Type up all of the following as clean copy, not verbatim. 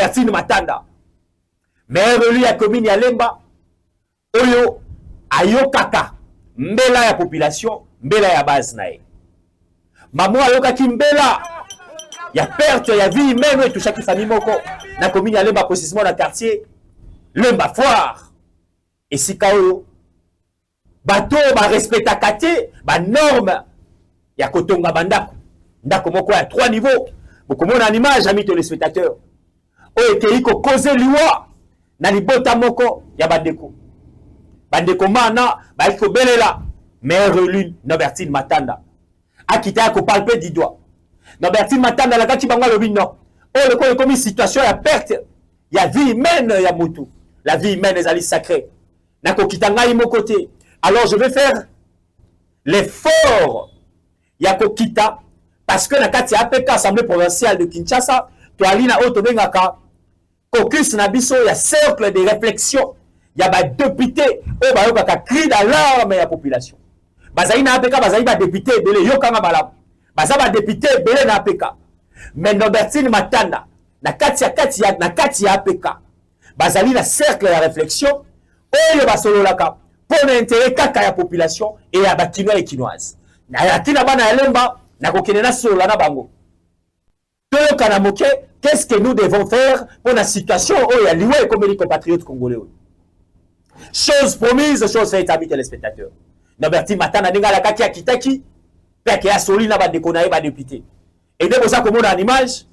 Nobertine Matanda, maire élu ya commune ya Lemba, oyo ayokaka mbela ya population, mbela ya base nae. Maman ayokaki mbela ya perte ya vie humaine et tout chaque famille moko na commune ya Lemba précisément na quartier Lemba Foire. Et si oyo bato ba respectaka te ba norme ya kotonga bandako. Ndako moko ya 3 niveaux. Bokomona en image amis téléspectateurs. Oyo ekei ko causer liwa na libota moko ya bandeko. Bandeko mana ba ko belela maire élu Nobertine Matanda. Akita ko palper du doigt. Nobertine Matanda la kati bango lobi non. Oyo ko comme situation ya perte ya vie humaine ya mutu. La vie humaine est sacrée. Na ko kitanga imo côté. Alors je vais faire l'effort ya ko kita parce que na kati ya APK Assemblée provinciale de Kinshasa to alina auto bengaka caucus na biso ya cercle de réflexion ya ba député o ba yokaka cri d'alarme ya population. Bazali na APK bazali ba député belé yokanga malamu. Baza ba député belé na APK. Mais Nobertine Matanda na kati ya APK bazali na cercle ya réflexion oyo basololaka pour l'intérêt kaka ya population et ya bakinois et kinoises. Na yakina bana ya Lemba na kokene na solo na bango. Toyo kana moke, qu'est-ce que nous devons faire pour la situation où il y a lié comme les compatriotes congolais. Chose promise, chose faite amis téléspectateurs. Nobertine Matanda ninga la kaki ya kitaki, peke ya soli na ba déconaé ba député. Et dès que ça comme on a en image,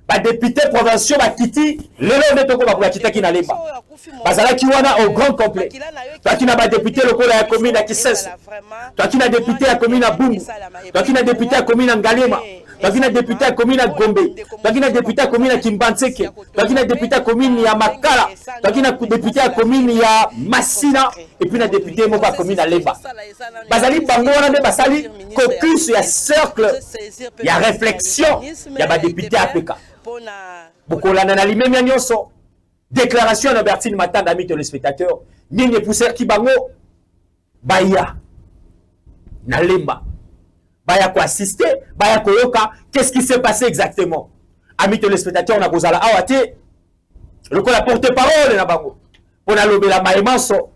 ba député provinciaux ba kiti, lelo netoko ba pour kitaki na Lemba. Bazala ki wana au grand complet. Toi qui n'a pas député le la commune à Kisses. Toi qui n'a député la commune à Boum. Toi qui n'a député la commune à Ngalema. Toi qui n'a député la commune à Gombe. Toi qui n'a député la commune à Kimbanseke. Toi qui n'a député la commune à Makala. Toi qui n'a député la commune à Massina. Et puis n'a député la commune à Lemba. Bazali Bangona de Basali, caucus, il y a cercle, il y a réflexion, il y a député APK. Beaucoup la nana lui-même y a déclaration Nobertine Matanda, amis téléspectateurs. Nini pousser qui bango baya na Lemba. Baya ko assister, baya ko yoka, qu'est-ce qui s'est passé exactement? Amis téléspectateurs, on a kozala awate. Le ko la porte-parole na bango. On a lobé la maemanso.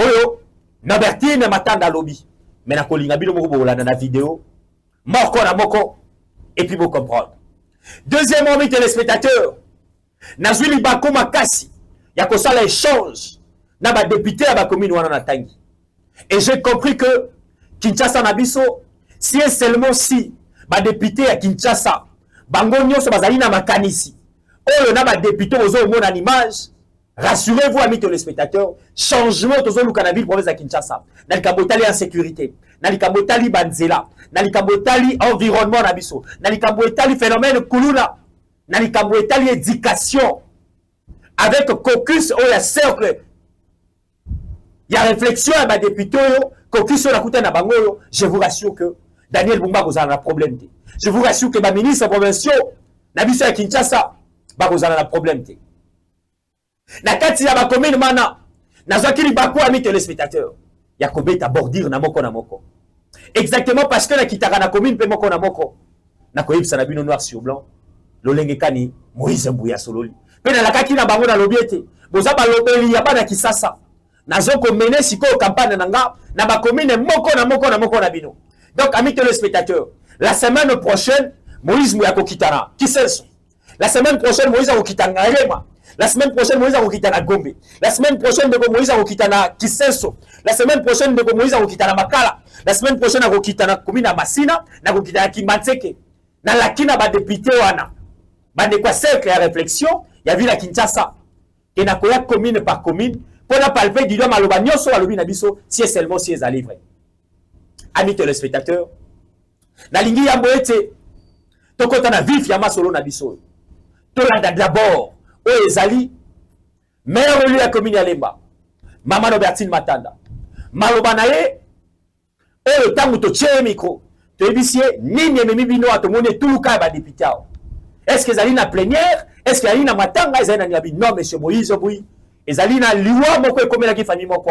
Oyo Nobertine Matanda lobby. Mais na kolinga bino moko bola na vidéo. Moko na moko et puis vous comprendre. Deuxièmement, amis téléspectateurs, Nazwili Bako Makasi, ya kosala échange na ba député à ba commune wana na tangi. Et j'ai compris que Kinshasa Nabiso, si et seulement si ba député à Kinshasa, bango nyonso bazali na makanisi. Oyo na ba député ozo mona en image, rassurez-vous amis téléspectateurs, changement tozo luka ville province à Kinshasa. Na likambo tali en sécurité, na likambo tali banzela, na likambo tali environnement Nabiso, na likambo tali phénomène kuluna. Dans les camboétali éducation avec caucus ou ya cercle il y a réflexion à ma député caucus sur la coute na bango je vous rassure que Daniel Bumba kozala na problème. Je vous rassure que ma ministre provinciaux na biso ya Kinshasa ba kozala na problème te. Na kati ya ba commune mana nazaki libako ami téléspectateurs ya kobeta bordir na moko na moko. Exactement parce que na kitaka na commune pe moko na moko na koyebisa na bino noir sur blanc. Lolenge kani Moïse Mbouya sololi. Pena la kaki na bango na lobiete. Boza ba lobeli ya bana Kisasa. Nazo ko mener siko campagne nanga na ba commune moko na bino. Donc amis téléspectateurs, la semaine prochaine Moïse Mbouya kokitana Kisesa. La semaine prochaine Moïse kokitana Rema. La semaine prochaine Moïse kokitana Gombe. La semaine prochaine de Moïse kokitana Kisenso. La semaine prochaine de Moïse kokitana Makala. La semaine prochaine kokitana commune Masina na kokitana Kimbanseke. Na lakina ba député wana. Bande quoi cercle à réflexion, il y a vu la Kinshasa. Et na koya commune par commune, pour la palper du doigt maloba nyoso alobi na biso, si seulement si est livré. Amis téléspectateurs, na lingi ya mboete, tokota na vif ya masolo na biso. Tolanda d'abord, o ezali, maire élu ya commune ya Lemba, Mama Nobertine Matanda. Maloba na ye, o tangu to tche micro, to ebisie, nini memi bino atomone tuluka ba député. Est-ce que Zali na plénière? Est-ce que Zali na matanga? Zali na niabi? Non, monsieur Moïse, oui. Et Zali na liwa moko comme la qui famille moko.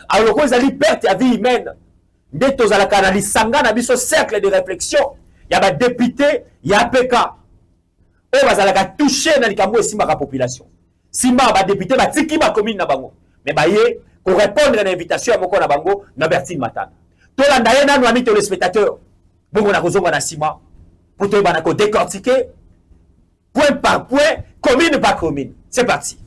Alors que Zali perte à vie humaine. Dès que la canali sanga na biso cercle de réflexion. Il y a des députés, il y a APK. oyo bazalaka touché na likambo esimbaka population simbaka badepute batiki bacommune na bango mais baye korépondre na invitation ya moko na bango na Bertine Matana tolanda ye nanu ami téléspectateur bongo na kozonga na nsima po toyebana kodécortiquer point par point commune par commune c'est parti.